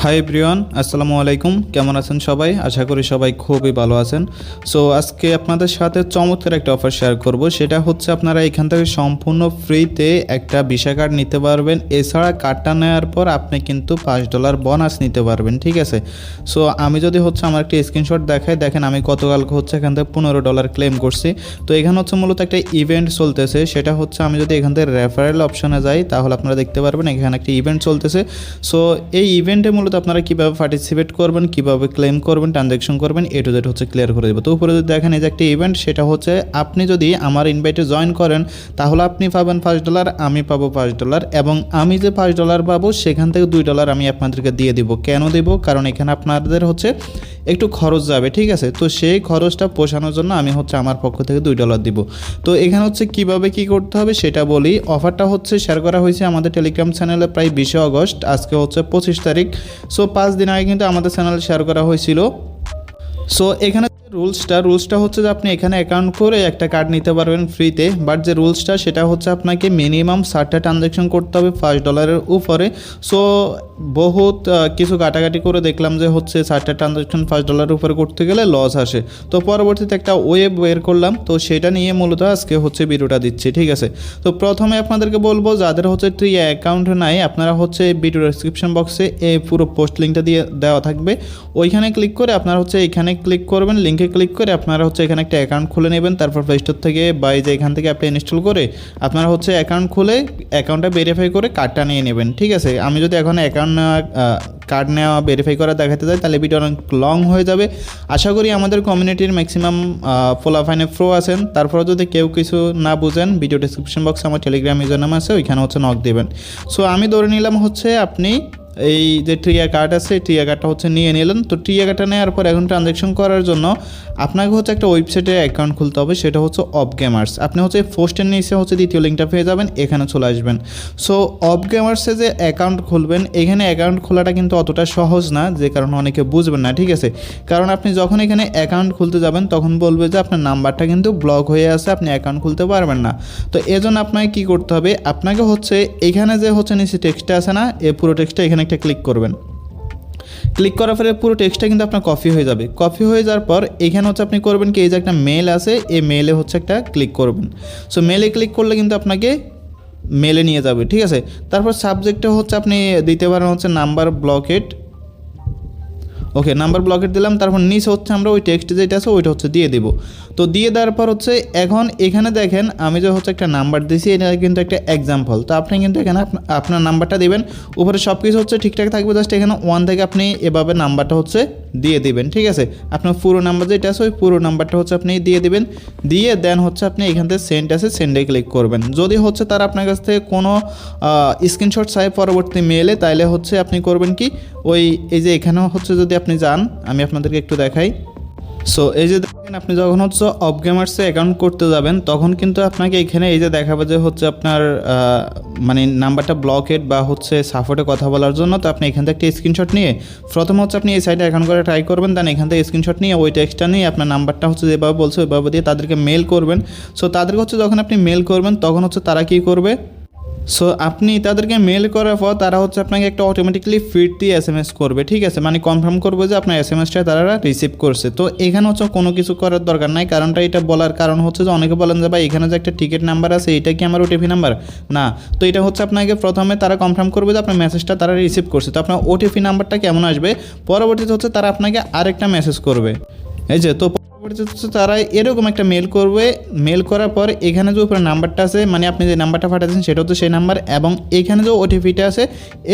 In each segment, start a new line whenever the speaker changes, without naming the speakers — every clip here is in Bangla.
হাই এভরিওয়ান, আসসালামু আলাইকুম। কেমন আছেন সবাই? আশা করি সবাই খুবই ভালো আছেন। সো আজকে আপনাদের সাথে চমৎকার একটা অফার শেয়ার করব। সেটা হচ্ছে আপনারা এখান থেকে সম্পূর্ণ ফ্রিতে একটা ভিসা কার্ড নিতে পারবেন। এছাড়া কার্ডটা নেওয়ার পর আপনি কিন্তু $5 বোনাস নিতে পারবেন, ঠিক আছে? সো আমি যদি হচ্ছে আমার একটা স্ক্রিনশট দেখাই, দেখেন আমি গতকালকে হচ্ছে এখান থেকে $15 ক্লেম করছি। তো এখানে হচ্ছে মূলত একটা ইভেন্ট চলতেছে। সেটা হচ্ছে আমি যদি এখান থেকে রেফারেল অপশনে যাই তাহলে আপনারা দেখতে পারবেন এখানে একটা ইভেন্ট চলতেছে। সো এই ইভেন্টে মূলত আপনারা কীভাবে পার্টিসিপেট করবেন, কীভাবে ক্লেম করবেন, ট্রানজ্যাকশন করবেন, এ টু জেড হচ্ছে ক্লিয়ার করে দেবো। তো উপরে যদি দেখেন এই যে একটা ইভেন্ট, সেটা হচ্ছে আপনি যদি আমার ইনভাইটে জয়েন করেন তাহলে আপনি পাবেন $5, আমি পাবো $5 এবং আমি যে $5 পাবো সেখান থেকে $2 আমি আপনাদেরকে দিয়ে দিব। কেন দেবো? কারণ এখানে আপনাদের হচ্ছে একটু খরচ যাবে, ঠিক আছে? তো সেই খরচটা পোষানোর জন্য আমি হচ্ছে আমার পক্ষ থেকে $2 দিব। তো এখানে হচ্ছে কিভাবে কি করতে হবে সেটা বলি। অফারটা হচ্ছে শেয়ার করা হয়েছে আমাদের টেলিগ্রাম চ্যানেলে প্রায় 20 আগস্ট, আজকে হচ্ছে 25 তারিখ। সো 5 দিন আগে কিন্তু আমাদের চ্যানেলে শেয়ার করা হয়েছিল। সো এখানে রুলসটা হচ্ছে যে আপনি এখানে অ্যাকাউন্ট করে একটা কার্ড নিতে পারবেন ফ্রিতে, বাট যে রুলসটা সেটা হচ্ছে আপনাকে মিনিমাম 60টা ট্রানজ্যাকশন করতে হবে $5 উপরে। সো বহুত কিছু কাটাকাটি করে দেখলাম যে হচ্ছে 60টা ট্রানজ্যাকশন $5 উপরে করতে গেলে লস আসে। তো পরবর্তীতে একটা ওয়েব বের করলাম, তো সেটা নিয়ে মূলত আজকে হচ্ছে ভিডিওটা দিচ্ছি, ঠিক আছে? তো প্রথমে আপনাদেরকে বলবো যাদের হচ্ছে অ্যাকাউন্ট নাই, আপনারা হচ্ছে ভিডিও ডেসক্রিপশন বক্সে এই পুরো পোস্ট লিঙ্কটা দিয়ে দেওয়া থাকবে। ওইখানে ক্লিক করে আপনারা হচ্ছে এখানে ক্লিক করবেন, লিঙ্কে ক্লিক করে আপনারা হচ্ছে এখানে একটা অ্যাকাউন্ট খুলে নেবেন। তারপর প্লে স্টোর থেকে বা এই যে এখান থেকে অ্যাপটা ইনস্টল করে আপনারা হচ্ছে অ্যাকাউন্ট খুলে অ্যাকাউন্টটা ভেরিফাই করে কার্ডটা নিয়ে নেবেন, ঠিক আছে? আমি যদি এখন কার্ড নেওয়া ভেরিফাই করা দেখাতে যাই তাহলে ভিডিও অনেক লং হয়ে যাবে। আশা করি আমাদের কমিউনিটির ম্যাক্সিমাম ফলোয়ার প্রো আছেন। তারপরে যদি কেউ কিছু না বুঝেন, ভিডিও ডেসক্রিপশন বক্সে আমার টেলিগ্রাম ইউজার নাম আছে, ওইখানে হচ্ছে নক দেবেন। সো আমি ধরে নিলাম হচ্ছে আপনি এই যে কার্ড আছে, কার্ডটা হচ্ছে নিয়ে নিলেন। তো কার্ডটা নেওয়ার পর এখন ট্রানজ্যাকশন করার জন্য আপনাকে হচ্ছে একটা ওয়েবসাইটে অ্যাকাউন্ট খুলতে হবে, সেটা হচ্ছে অফ গেমার্স। আপনি হচ্ছে পোস্টের নিচে হচ্ছে দ্বিতীয় লিঙ্কটা পেয়ে যাবেন, এখানে চলে আসবেন। সো অফ গেমার্সে যে অ্যাকাউন্ট খুলবেন, এখানে অ্যাকাউন্ট খোলাটা কিন্তু অতটা সহজ না, যে কারণে অনেকে বুঝবেন না, ঠিক আছে? কারণ আপনি যখন এখানে অ্যাকাউন্ট খুলতে যাবেন তখন বলবে যে আপনার নাম্বারটা কিন্তু ব্লক হয়ে আছে, আপনি অ্যাকাউন্ট খুলতে পারবেন না। তো এজন্য আপনাকে কী করতে হবে, আপনাকে হচ্ছে এখানে যে হচ্ছে নিচে টেক্সটটা আছে না, এই পুরো টেক্সটটা এখানে একটা ক্লিক করবেন। ক্লিক করার পরে পুরো টেক্সটটা কিন্তু আপনার কপি হয়ে যাবে। কপি হয়ে যাওয়ার পর এখানে হচ্ছে আপনি করবেন কি, এই যে একটা মেল আছে, এই মেলে হচ্ছে একটা ক্লিক করবেন। সো মেলে ক্লিক করলে কিন্তু আপনাকে মেলে নিয়ে যাবে, ঠিক আছে? তারপর সাবজেক্টে হচ্ছে আপনি দিতে পারেন হচ্ছে নাম্বার ব্লকেড। ওকে, নাম্বার ব্লকেট দিলাম। তারপর নিচে হচ্ছে আমরা ওই টেক্সট যেটা আছে ওইটা হচ্ছে দিয়ে দেবো। তো দিয়ে দেওয়ার পর হচ্ছে এখন এখানে দেখেন আমি যে হচ্ছে একটা নাম্বার দিয়েছি, এটা কিন্তু একটা এক্সাম্পল। তো আপনি কিন্তু এখানে আপনার নাম্বারটা দেবেন। উপরে সব কিছু হচ্ছে ঠিকঠাক থাকবে, জাস্ট এখানে 1 থেকে আপনি এভাবে নাম্বারটা হচ্ছে দিয়ে দিবেন, ঠিক আছে? আপনার পুরো নাম্বার যেটা আছে ওই পুরো নাম্বারটা হচ্ছে আপনি দিয়ে দিবেন। দিয়ে দেন হচ্ছে আপনি এখান থেকে সেন্ড আছে, সেন্ডে ক্লিক করবেন। যদি হচ্ছে তারা আপনার কাছ থেকে কোনো স্ক্রিনশট চাই পরবর্তী মেলে, তাইলে হচ্ছে আপনি করবেন কি, ওই এই যে এখানেও হচ্ছে যদি আপনি যান, আমি আপনাদেরকে একটু দেখাই। সো এই যে দেখেন আপনি যখন হচ্ছে অফ গেমার্সে অ্যাকাউন্ট করতে যাবেন তখন কিন্তু আপনাকে এখানে এই যে দেখাবে যে হচ্ছে আপনার মানে নাম্বারটা ব্লকেড বা হচ্ছে সাপোর্টে কথা বলার জন্য। তো আপনি এখান থেকে একটা স্ক্রিনশট নিয়ে প্রথম হচ্ছে আপনি এই সাইডে অ্যাকাউন্ট করে ট্রাই করবেন, দেন এখান থেকে স্ক্রিনশট নিয়ে ওই টেক্সটটা নিয়ে আপনার নাম্বারটা হচ্ছে যেভাবে বলছে ওইভাবে দিয়ে তাদেরকে মেল করবেন। সো তাদেরকে হচ্ছে যখন আপনি মেল করবেন তখন হচ্ছে তারা কী করবে, সো আপনি তাদেরকে মেল করার পর তারা হচ্ছে আপনাকে একটা অটোমেটিকলি ফিড দিয়ে SMS করবে, ঠিক আছে? মানে কনফার্ম করবে যে আপনার SMSটা তারা রিসিভ করছে। তো এখানে হচ্ছে কোনো কিছু করার দরকার নাই। কারণটা এটা বলার কারণ হচ্ছে যে অনেকে বলেন যে ভাই এখানে যে একটা টিকিট নাম্বার আছে এটা কি আমার OTP নাম্বার না। তো এটা হচ্ছে আপনাকে প্রথমে তারা কনফার্ম করবে যে আপনার মেসেজটা তারা রিসিভ করছে। তো আপনার OTP নাম্বারটা কেমন আসবে, পরবর্তীতে হচ্ছে তারা আপনাকে আরেকটা মেসেজ করবে, এই যে। তো তারা এরকম একটা মেল করবে। মেল করার পর এখানে যে উপরে নাম্বারটা আছে, মানে আপনি যে নাম্বারটা পাঠাচ্ছেন সেটা হচ্ছে সেই নাম্বার, এবং এখানে যে OTPটা আছে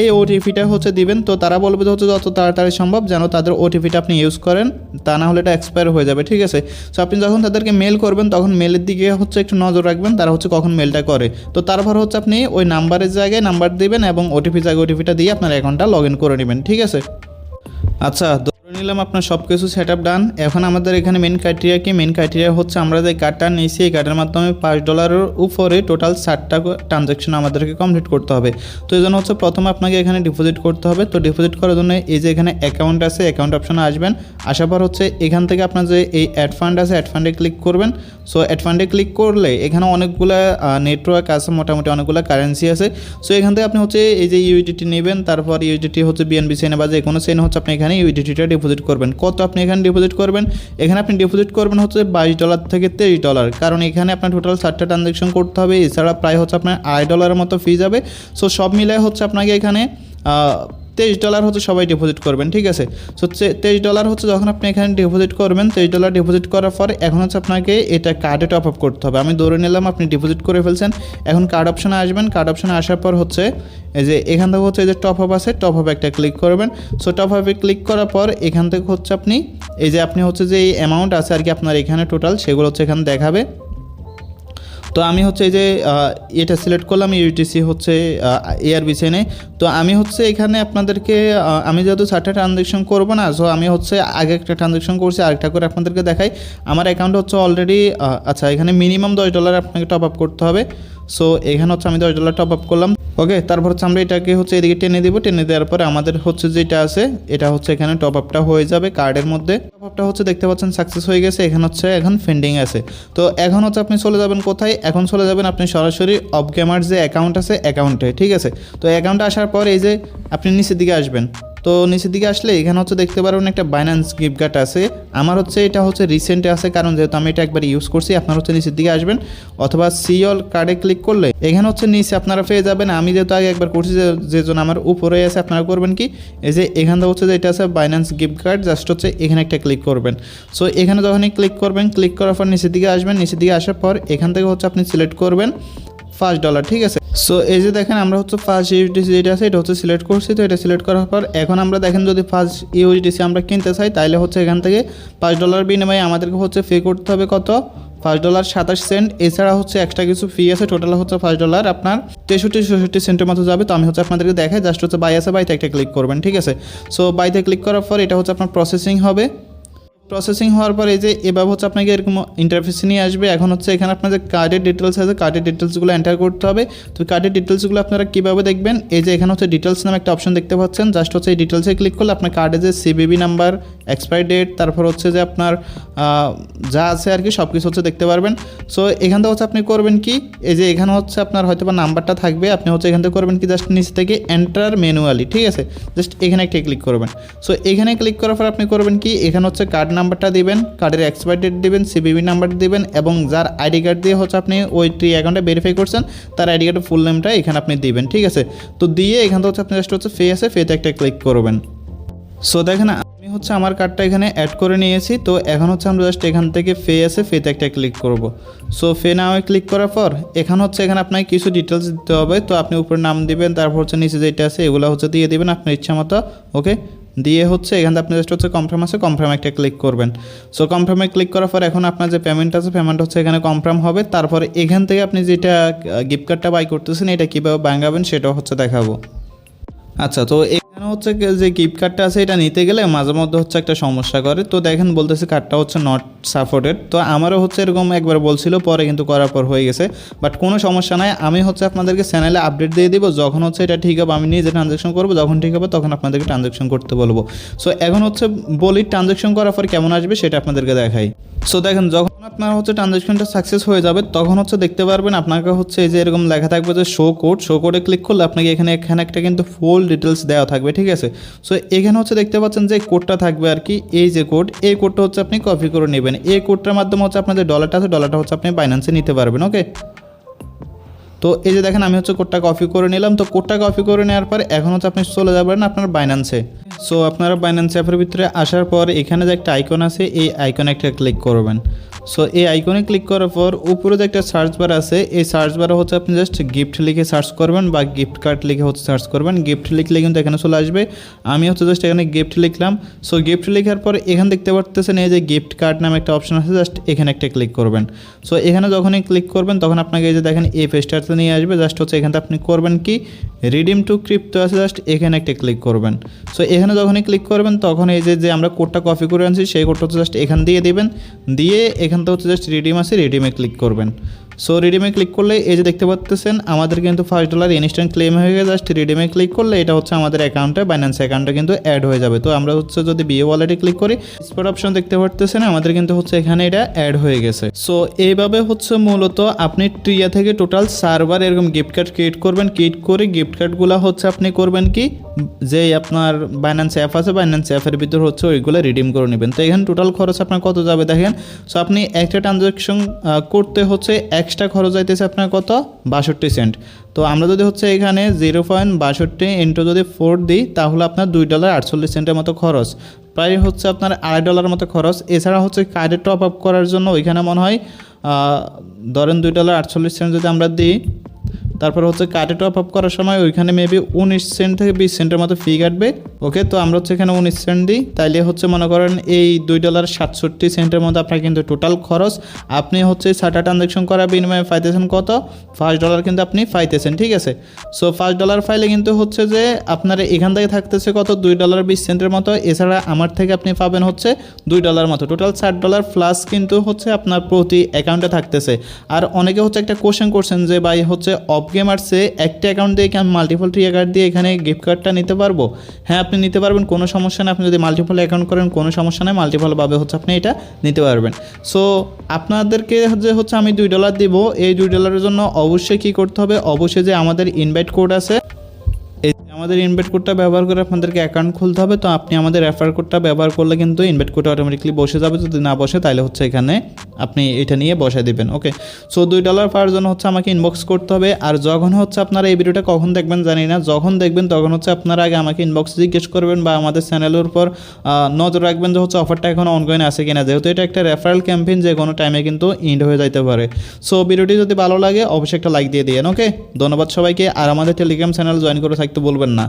এই OTPটা হচ্ছে দিবেন। তো তারা বলবে হচ্ছে যত তাড়াতাড়ি সম্ভব যেন তাদের OTPটা আপনি ইউজ করেন, তা না হলে এটা এক্সপায়ার হয়ে যাবে, ঠিক আছে? সো আপনি যখন তাদেরকে মেল করবেন তখন মেলের দিকে হচ্ছে একটু নজর রাখবেন তারা হচ্ছে কখন মেলটা করে। তো তারপর হচ্ছে আপনি ওই নাম্বারের জায়গায় নাম্বার দিবেন এবং OTP জায়গায় OTPটা দিয়ে আপনার অ্যাকাউন্টটা লগ ইন করে নেবেন, ঠিক আছে? আচ্ছা, নিলাম আপনার সব কিছু সেট আপ ডান। এখন আমাদের এখানে মেন ক্রাইটেরিয়া কি? মেন ক্রাইটেরিয়া হচ্ছে আমরা যে কার্ডটা নিয়েছি এই কার্ডের মাধ্যমে $5 উপরে টোটাল 60টা ট্রানজ্যাকশন আমাদেরকে কমপ্লিট করতে হবে। তো এই জন্য হচ্ছে প্রথমে আপনাকে এখানে ডিপোজিট করতে হবে। তো ডিপোজিট করার জন্য এই যে এখানে অ্যাকাউন্ট আছে, অ্যাকাউন্ট অপশনে আসবেন। আসার পর হচ্ছে এখান থেকে আপনার যে এই অ্যাড ফান্ড আছে, অ্যাড ফান্ডে ক্লিক করবেন। সো অ্যাড ফান্ডে ক্লিক করলে এখানে অনেকগুলো নেটওয়ার্ক আছে, মোটামুটি অনেকগুলো কারেন্সি আছে। সো এখান থেকে আপনি হচ্ছে এই যে ইউএসডিটি নেবেন, তারপর ইউএসডিটি হচ্ছে বিএনবি চেনে বা যে কোনো চেনে হচ্ছে আপনি এখানে ইউএসডিটিটা ডিপোজিট করবেন। কত আপনি এখানে ডিপোজিট করবেন? এখানে আপনি ডিপোজিট করবেন হচ্ছে $22 থেকে $23, কারণ এখানে আপনার টোটাল 60টা ট্রানজ্যাকশন করতে হবে। এছাড়া প্রায় হচ্ছে আপনার $2 মতো ফি যাবে। সো সব মিলে হচ্ছে আপনাকে এখানে $23 হচ্ছে সবাই ডিপোজিট করবেন, ঠিক আছে। সো $23 হচ্ছে যখন আপনি এখানে ডিপোজিট করবেন, $23 ডিপোজিট করার পর এখন হচ্ছে আপনাকে এটা কার্ডে টপ আপ করতে হবে। আমি ধরে নিলাম আপনি ডিপোজিট করে ফেলছেন। এখন কার্ড অপশনে আসবেন। কার্ড অপশনে আসার পর হচ্ছে এই যে এখান থেকে হচ্ছে এই যে টপ আপ আছে, টপ আপ একটা ক্লিক করবেন। সো টপ আপে ক্লিক করার পর এখান থেকে হচ্ছে আপনি এই যে আপনি হচ্ছে যে এই অ্যামাউন্ট আছে আর কি আপনার এখানে টোটাল, সেগুলো হচ্ছে এখানে দেখাবে। তো আমি হচ্ছে এই যে এটা সিলেক্ট করলাম, ইউটিসি হচ্ছে এআরবি চেনে। তো আমি হচ্ছে এখানে আপনাদেরকে আমি যেহেতু 60টা ট্রানজ্যাকশন করবো না, সো আমি হচ্ছে আগে একটা ট্রানজ্যাকশন করছি, আরেকটা করে আপনাদেরকে দেখাই। আমার অ্যাকাউন্ট হচ্ছে অলরেডি আচ্ছা এখানে মিনিমাম $10 আপনাকে টপ আপ করতে হবে। সো এখানে হচ্ছে আমি $10 টপ আপ করলাম। ওকে, তারপর হচ্ছে আমরা এটাকে হচ্ছে এদিকে টেনে দিব। টেনে দেওয়ার পরে আমাদের হচ্ছে যেটা আছে এটা হচ্ছে এখানে টপ আপটা হয়ে যাবে কার্ডের মধ্যে। টপ আপটা হচ্ছে দেখতে পাচ্ছেন সাকসেস হয়ে গেছে। এখানে হচ্ছে এখন পেন্ডিং আছে। তো এখন হচ্ছে আপনি চলে যাবেন কোথায়? এখন চলে যাবেন আপনি সরাসরি অফগেমার যে অ্যাকাউন্ট আছে অ্যাকাউন্টে, ঠিক আছে। তো অ্যাকাউন্টে আসার পর এই যে আপনি নিচের দিকে আসবেন। তো নিচের দিকে আসলে এখানে হচ্ছে দেখতে পারবেন একটা বাইন্যান্স গিফট কার্ড আছে। আমার হচ্ছে এটা হচ্ছে রিসেন্টে আছে, কারণ যেহেতু আমি এটা একবার ইউজ করছি। আপনার হচ্ছে নিচের দিকে আসবেন অথবা সি অল কার্ডে ক্লিক করলে এখানে হচ্ছে নিচে আপনারা পেয়ে যাবেন। আমি যেহেতু আগে একবার করছি যে জন্য আমার উপরে আছে, আপনারা করবেন কি এই যে এখান থেকে হচ্ছে যে এটা আছে বাইন্যান্স গিফট কার্ড, জাস্ট হচ্ছে এখানে একটা ক্লিক করবেন। সো এখানে যখনই ক্লিক করবেন, ক্লিক করার পর নিচের দিকে আসবেন। নিচের দিকে আসার পর এখান থেকে হচ্ছে আপনি সিলেক্ট করবেন $5, ঠিক আছে। সো এই যে দেখেন আমরা হচ্ছে ফার্স্ট ইউএসডিসি যেটা আছে এটা হচ্ছে সিলেক্ট করছি। তো এটা সিলেক্ট করার পর এখন আমরা দেখেন যদি ফার্স্ট ইউএসডিসি আমরা কিনতে চাই তাহলে হচ্ছে এখান থেকে $5 বিনিময়ে আমাদেরকে হচ্ছে পে করতে হবে কত? $5.27। এছাড়া হচ্ছে এক্সট্রা কিছু ফি আছে, টোটাল হচ্ছে $5 আপনার 63-64 সেন্টের মতো যাবে। তো আমি হচ্ছে আপনাদেরকে দেখাই, জাস্ট হচ্ছে বাই আছে, বাইতে একটা ক্লিক করবেন, ঠিক আছে। সো বাইতে ক্লিক করার পর এটা হচ্ছে আপনার প্রসেসিং হবে। প্রসেসিং হওয়ার পর এই যে এভাবে হচ্ছে আপনাকে এরকম ইন্টারফেস নিয়ে আসবে। এখন হচ্ছে এখানে আপনার যে কার্ডের ডিটেলস আছে, কার্ডের ডিটেলসগুলো এন্টার করতে হবে। তো কার্ডের ডিটেলসগুলো আপনারা কীভাবে দেখবেন? এই যে এখানে হচ্ছে ডিটেলস নামে একটা অপশন দেখতে পাচ্ছেন, জাস্ট হচ্ছে এই ডিটেলসে ক্লিক করলে আপনার কার্ডে যে সিবিবি নাম্বার, এক্সপায়ারি ডেট, তারপর হচ্ছে যে আপনার যা আছে আর কি সব কিছু হচ্ছে দেখতে পারবেন। সো এখান থেকে হচ্ছে আপনি করবেন কি এই যে এখানে হচ্ছে আপনার হয়তো বা নাম্বারটা থাকবে, আপনি হচ্ছে এখান থেকে করবেন কি জাস্ট নিচ থেকে এন্টার ম্যানুয়ালি, ঠিক আছে। জাস্ট এখানে একটা ক্লিক করবেন। সো এখানে ক্লিক করার পর আপনি করবেন কি এখানে হচ্ছে কার্ড নাম্বারটা দিবেন, কার্ডের এক্সপায়ারি ডেট দিবেন, সিবিবি নাম্বার দিবেন এবং যার আইডি কার্ড দিয়ে হচ্ছে আপনি ওইটি অ্যাকাউন্টে ভেরিফাই করছেন তার আইডি কার্ডের ফুল নেমটা এখানে আপনি দিবেন, ঠিক আছে। তো দিয়ে এখান থেকে হচ্ছে আপনি জাস্ট হচ্ছে ফে আছে, ফেতে একটা ক্লিক করবেন। সো দেখেন আমি হচ্ছে আমার কার্ডটা এখানে অ্যাড করে নিয়েছি। তো এখন হচ্ছে আমরা জাস্ট এখান থেকে ফে আছে, ফেতে একটা ক্লিক করব। সো ফে নামে ক্লিক করার পর এখানে হচ্ছে এখানে আপনাকে কিছু ডিটেলস দিতে হবে। তো আপনি উপরে নাম দিবেন, তারপর হচ্ছে নিচে যেটা আছে এগুলো হচ্ছে দিয়ে দিবেন আপনার ইচ্ছা মতো। ওকে, দিয়ে হচ্ছে এখান থেকে আপনি জাস্ট হচ্ছে কনফার্ম আছে, কনফার্ম একটা ক্লিক করবেন। সো কনফার্মে ক্লিক করার পর এখন আপনার যে পেমেন্ট আছে পেমেন্ট হচ্ছে এখানে কনফার্ম হবে। তারপরে এখান থেকে আপনি যেটা গিফট কার্ডটা বাই করতেছেন এটা কীভাবে ভাঙাবেন সেটাও হচ্ছে দেখাবো। আচ্ছা, তো এখানে হচ্ছে যে গিফট কার্ডটা আছে এটা নিতে গেলে মাঝে মধ্যে হচ্ছে একটা সমস্যা করে। তো দেখেন বলতেছে কার্ডটা হচ্ছে নট সাপোর্টেড। তো আমারও হচ্ছে এরকম একবার বলছিল, পরে কিন্তু করার পর হয়ে গেছে। বাট কোনো সমস্যা নাই, আমি হচ্ছে আপনাদেরকে চ্যানেলে আপডেট দিয়ে দিব যখন হচ্ছে এটা ঠিক হবে। আমি নিজে ট্রানজ্যাকশন করবো, যখন ঠিক হবে তখন আপনাদেরকে ট্রানজ্যাকশন করতে বলবো। সো এখন হচ্ছে বলি ট্রানজ্যাকশন করার পর কেমন আসবে সেটা আপনাদেরকে দেখাই। সো দেখেন যখন আপনার হচ্ছে ট্রানজ্যাকশনটা সাকসেস হয়ে যাবে তখন হচ্ছে দেখতে পারবেন আপনাকে হচ্ছে এই যে এরকম লেখা থাকবে যে শো কোড। শো কোডে ক্লিক করলে আপনাকে এখানে একটা কিন্তু ফুল ডিটেলস দেওয়া থাকবে, ঠিক আছে। সো এখানে হচ্ছে দেখতে পাচ্ছেন যে কোডটা থাকবে আর কি, এই যে কোড, এই কোডটা হচ্ছে আপনি কপি করে নেবেন। এই কোডটার মাধ্যমে হচ্ছে আপনাদের ডলারটা আছে, ডলারটা হচ্ছে আপনি বাইন্যান্সে নিতে পারবেন। ওকে, তো এই যে দেখেন আমি হচ্ছে কোডটা কপি করে নিলাম। তো কোডটা কপি করে নেওয়ার পর এখন হচ্ছে আপনি চলে যাবেন আপনার বাইন্যান্সে। সো আপনারা বাইন্যান্স অ্যাপের ভিতরে আসার পর এখানে যে একটা আইকন আছে এই আইকনে একটা ক্লিক করবেন। সো এই আইকনে ক্লিক করার পর উপরে যে একটা সার্চ বার আছে, এই সার্চ বারে হচ্ছে আপনি জাস্ট গিফট লিখে সার্চ করবেন বা গিফট কার্ড লিখে হচ্ছে সার্চ করবেন। গিফট লিখলে কিন্তু এখানে চলে আসবে। আমি হচ্ছে জাস্ট এখানে গিফট লিখলাম। সো গিফট লেখার পর এখানে দেখতে পারতেছেন এই যে গিফট কার্ড নামে একটা অপশন আছে, জাস্ট এখানে একটা ক্লিক করবেন। সো এখানে যখনই ক্লিক করবেন তখন আপনাকে এই যে দেখেন এই পেজটাতে নিয়ে আসবে। জাস্ট হচ্ছে এখানে আপনি করবেন কি, রিডিম টু ক্রিপ্টো আছে, জাস্ট এখানে একটা ক্লিক করবেন। সো এখানে যখনই ক্লিক করবেন তখন এই যে আমরা কোডটা কপি করে আনছি সেই কোডটা হচ্ছে জাস্ট এখান দিয়ে দিবেন, দিয়ে এখান থেকে হচ্ছে জাস্ট রিডিম আছে, রিডিমে ক্লিক করবেন। সো রিডিমে ক্লিক করলে এই যে দেখতে পাচ্ছেন আমাদের কিন্তু $5 ইনস্ট্যান্ট ক্লেম হয়ে গেছে। জাস্ট রিডিমে ক্লিক করলে এটা হচ্ছে আমাদের অ্যাকাউন্টে, বাইন্যান্স অ্যাকাউন্টে কিন্তু অ্যাড হয়ে যাবে। তো আমরা হচ্ছে যদি বিএ ওয়ালেটে ক্লিক করি, স্পট অপশন দেখতে পাচ্ছেন আমাদের কিন্তু হচ্ছে এখানে এটা অ্যাড হয়ে গেছে। সো এইভাবে হচ্ছে মূলত আপনি ট্রিয়া থেকে টোটাল সার্ভার এরকম গিফট কার্ড ক্রিয়েট করবেন। ক্রিয়েট করে গিফট কার্ডগুলো হচ্ছে আপনি করবেন কি, যে আপনার বাইন্যান্স অ্যাপ আছে, বাইন্যান্স অ্যাপের ভিতর হচ্ছে ওইগুলো রিডিম করে নেবেন। তো এখানে টোটাল খরচ আপনার কত যাবে দেখেন। সো আপনি একটা ট্রানজ্যাকশন করতে হচ্ছে এক্সট্রা খরচ যাইতেছে আপনার কত, 62 সেন্ট। তো আমরা যদি হচ্ছে এখানে 0.62 ইন্টু যদি 4 দিই তাহলে আপনার $2.48 মতো খরচ, প্রায় হচ্ছে আপনার $2.5 মতো খরচ। এছাড়া হচ্ছে কার্ডে টপ আপ করার জন্য ওইখানে মনে হয় ধরেন $2.48 যদি আমরা দিই, তারপর হচ্ছে কার্ডে টপ আপ করার সময় ওইখানে মেবি 19 সেন্ট থেকে 20 সেন্টের মতো ফি কাটবে। ওকে, তো আমরা হচ্ছে এখানে 19 সেন্ট দিই, তাইলে হচ্ছে মনে করেন এই $2.67 মধ্যে আপনার কিন্তু টোটাল খরচ। আপনি হচ্ছে 60টা ট্রানজ্যাকশন করার বিনিময়ে পাইতেছেন কত, $5 কিন্তু আপনি পাইতেছেন, ঠিক আছে। সো $5 পাইলে কিন্তু হচ্ছে যে আপনার এখান থেকে থাকতেছে কত, $2.20 মতো। এছাড়া আমার থেকে আপনি পাবেন হচ্ছে $2 মতো, টোটাল $60 প্লাস কিন্তু হচ্ছে আপনার প্রতি অ্যাকাউন্টে থাকতেছে। আর অনেকে হচ্ছে একটা কোশ্চেন করছেন যে ভাই হচ্ছে অফ গেমার্সে একটা অ্যাকাউন্ট দিয়ে কি আমি মাল্টিপল ট্রিয়া কার্ড দিয়ে এখানে গিফট কার্ডটা নিতে পারবো? হ্যাঁ, আপনি নিতে পারবেন, কোনো সমস্যা নেই। আপনি যদি মাল্টিপল অ্যাকাউন্ট করেন কোনো সমস্যা নেই, মাল্টিপলভাবে হচ্ছে আপনি এটা নিতে পারবেন। সো আপনাদেরকে যে হচ্ছে আমি $2 দিব, এই $2 জন্য অবশ্যই কী করতে হবে, অবশ্যই যে আমাদের ইনভাইট কোড আছে, এই আমাদের ইনভাইট কোডটা ব্যবহার করে আপনাদেরকে অ্যাকাউন্ট খুলতে হবে। তো আপনি আমাদের রেফার কোডটা ব্যবহার করলে কিন্তু ইনভাইট কোড অটোমেটিকলি বসে যাবে। যদি না বসে তাহলে হচ্ছে এখানে আপনি এটা নিয়ে বসায় দিবেন। ওকে, সো $2 পাওয়ার জন্য হচ্ছে আমাকে ইনবক্স করতে হবে। আর যখন হচ্ছে আপনারা এই ভিডিওটা কখন দেখবেন জানি না, যখন দেখবেন তখন হচ্ছে আপনারা আগে আমাকে ইনবক্স জিজ্ঞেস করবেন বা আমাদের চ্যানেলের উপর নজর রাখবেন যে হচ্ছে অফারটা এখন অনগোয়িং আছে কিনা, যেহেতু এটা একটা রেফারেল ক্যাম্পেইন, যে কোনো টাইমে কিন্তু এন্ড হয়ে যাইতে পারে। সো ভিডিওটি যদি ভালো লাগে অবশ্যই একটা লাইক দিয়ে দিন। ওকে, ধন্যবাদ সবাইকে। আর আমাদের টেলিগ্রাম চ্যানেল জয়েন করে থাকতে বলবেন না।